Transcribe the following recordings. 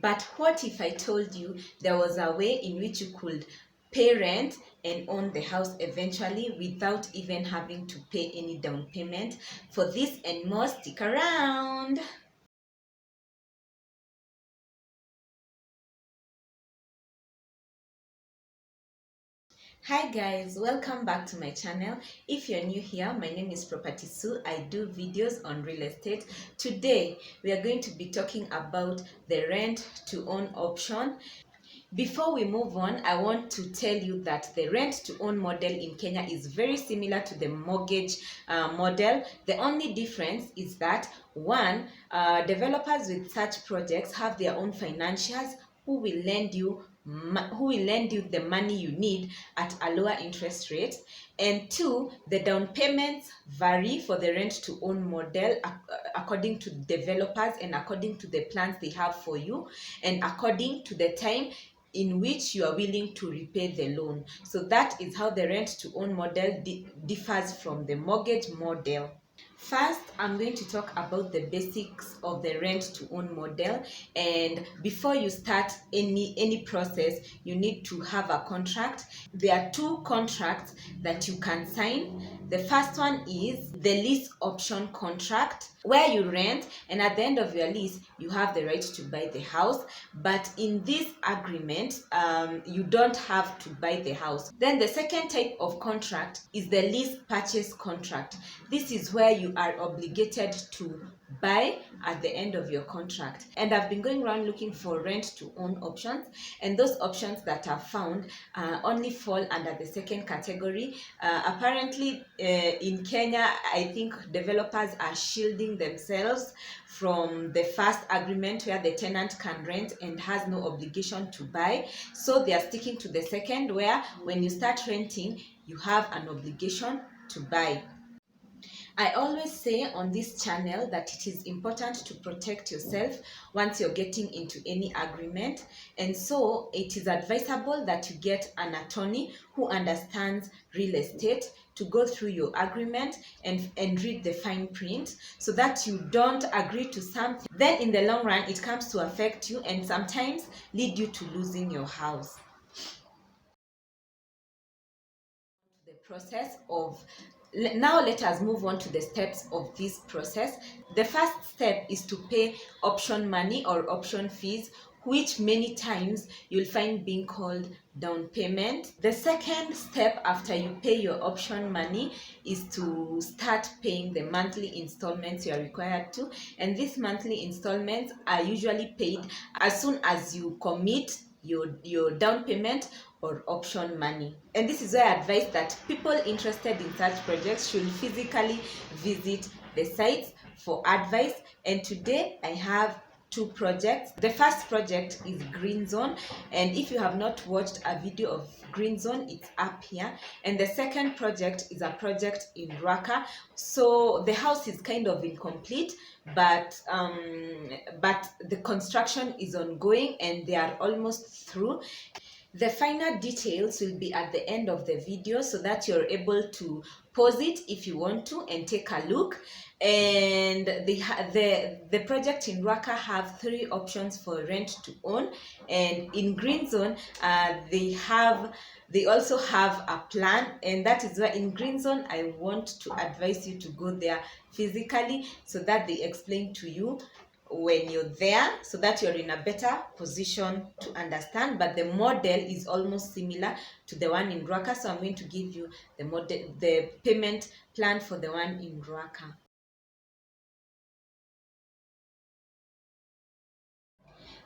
But what if I told you there was a way in which you could pay rent and own the house eventually without even having to pay any down payment? For this and more, stick around. Hi guys, welcome back to my channel. If you're new here, my name is Property Sue. I do videos on real estate. Today we are going to be talking about the rent to own option. Before we move on, I want to tell you that the rent to own model in Kenya is very similar to the mortgage model. The only difference is that one, developers with such projects have their own financiers who will lend you the money you need at a lower interest rate. And two, the down payments vary for the rent to own model according to developers and according to the plans they have for you and according to the time in which you are willing to repay the loan. So that is how the rent to own model differs from the mortgage model. First, I'm going to talk about the basics of the rent to own model, and before you start any process, you need to have a contract. There are two contracts that you can sign. The first one is the lease option contract, where you rent and at the end of your lease you have the right to buy the house, but in this agreement you don't have to buy the house. Then the second type of contract is the lease purchase contract. This is where you are obligated to buy at the end of your contract. And I've been going around looking for rent to own options, and those options that I've found only fall under the second category. Apparently in Kenya, I think developers are shielding themselves from the first agreement where the tenant can rent and has no obligation to buy. So they are sticking to the second, where when you start renting, you have an obligation to buy. I always say on this channel that it is important to protect yourself once you're getting into any agreement, and so it is advisable that you get an attorney who understands real estate to go through your agreement and read the fine print, so that you don't agree to something then in the long run it comes to affect you and sometimes lead you to losing your house. The process of Now let us move on to the steps of this process. The first step is to pay option money or option fees, which many times you'll find being called down payment. The second step after you pay your option money is to start paying the monthly installments you are required to, and these monthly installments are usually paid as soon as you commit your down payment or option money. And this is why I advise that people interested in such projects should physically visit the sites for advice. And today I have two projects. The first project is Green Zone, and if you have not watched a video of Green Zone, it's up here. And the second project is a project in Ruaka. So the house is kind of incomplete, but the construction is ongoing and they are almost through. The final details will be at the end of the video so that you're able to pause it if you want to and take a look. And the project in Ruaka have three options for rent to own, and in Green Zone they also have a plan, and that is why in Green Zone I want to advise you to go there physically so that they explain to you when you're there, so that you're in a better position to understand. But the model is almost similar to the one in Ruaka, so I'm going to give you the payment plan for the one in Ruaka.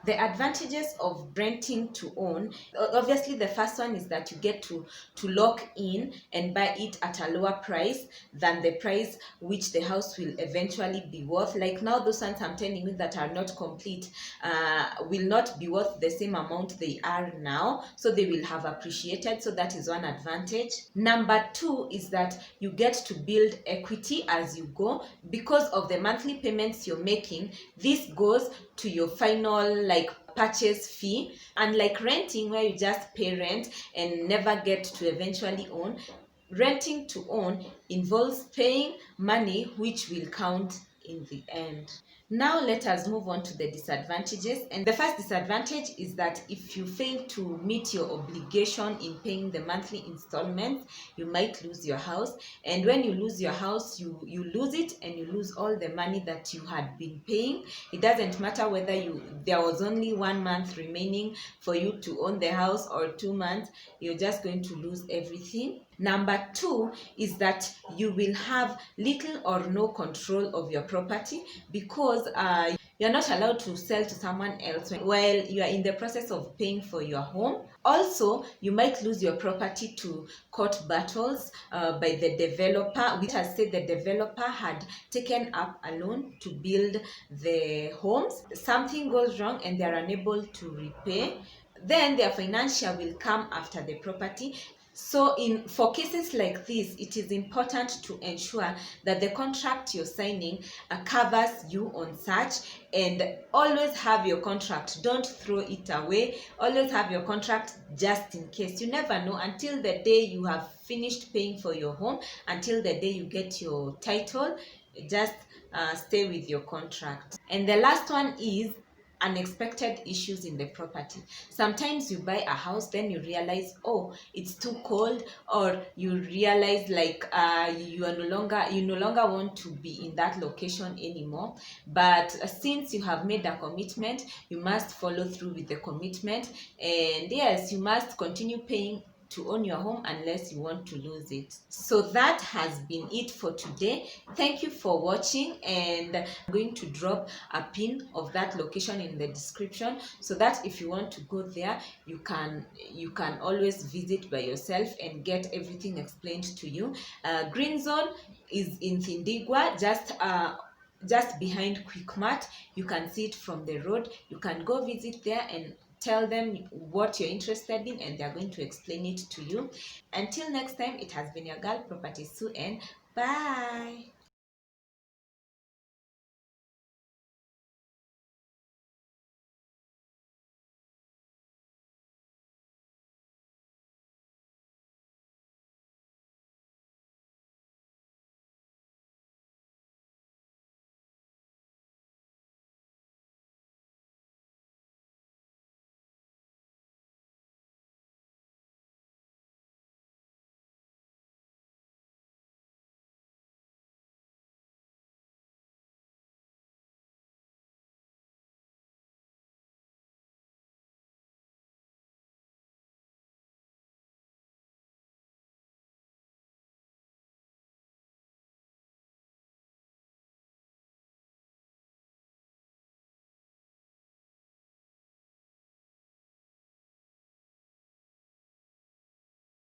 The advantages of renting to own, obviously the first one is that you get to lock in and buy it at a lower price than the price which the house will eventually be worth. Like now, those ones I'm telling you that are not complete will not be worth the same amount they are now, so they will have appreciated. So that is one advantage. Number two is that you get to build equity as you go. Because of the monthly payments you're making, this goes to your final purchase fee. Unlike renting, where you just pay rent and never get to eventually own, renting to own involves paying money which will count in the end. Now let us move on to the disadvantages. And the first disadvantage is that if you fail to meet your obligation in paying the monthly installments, you might lose your house. And when you lose your house, you lose it, and you lose all the money that you had been paying. It doesn't matter whether there was only 1 month remaining for you to own the house, or 2 months. You're just going to lose everything. Number two is that you will have little or no control of your property, because you're not allowed to sell to someone else while you are in the process of paying for your home. Also, you might lose your property to court battles by the developer, which has said the developer had taken up a loan to build the homes. Something goes wrong and they are unable to repay, then their financial will come after the property. So for cases like this, it is important to ensure that the contract you're signing covers you on such, and always have your contract. Don't throw it away. Always have your contract just in case. You never know, until the day you have finished paying for your home, until the day you get your title. Just stay with your contract. And the last one is unexpected issues in the property. Sometimes you buy a house, then you realize, oh, it's too cold, or you realize like you no longer want to be in that location anymore. But since you have made a commitment, you must follow through with the commitment, and yes, you must continue paying to own your home unless you want to lose it. So that has been it for today. Thank you for watching, and I'm going to drop a pin of that location in the description, so that if you want to go there, you can always visit by yourself and get everything explained to you. Green Zone is in Thindigwa, just behind Quickmart. You can see it from the road. You can go visit there and tell them what you're interested in, and they're going to explain it to you. Until next time, it has been your girl Property Sue, and bye.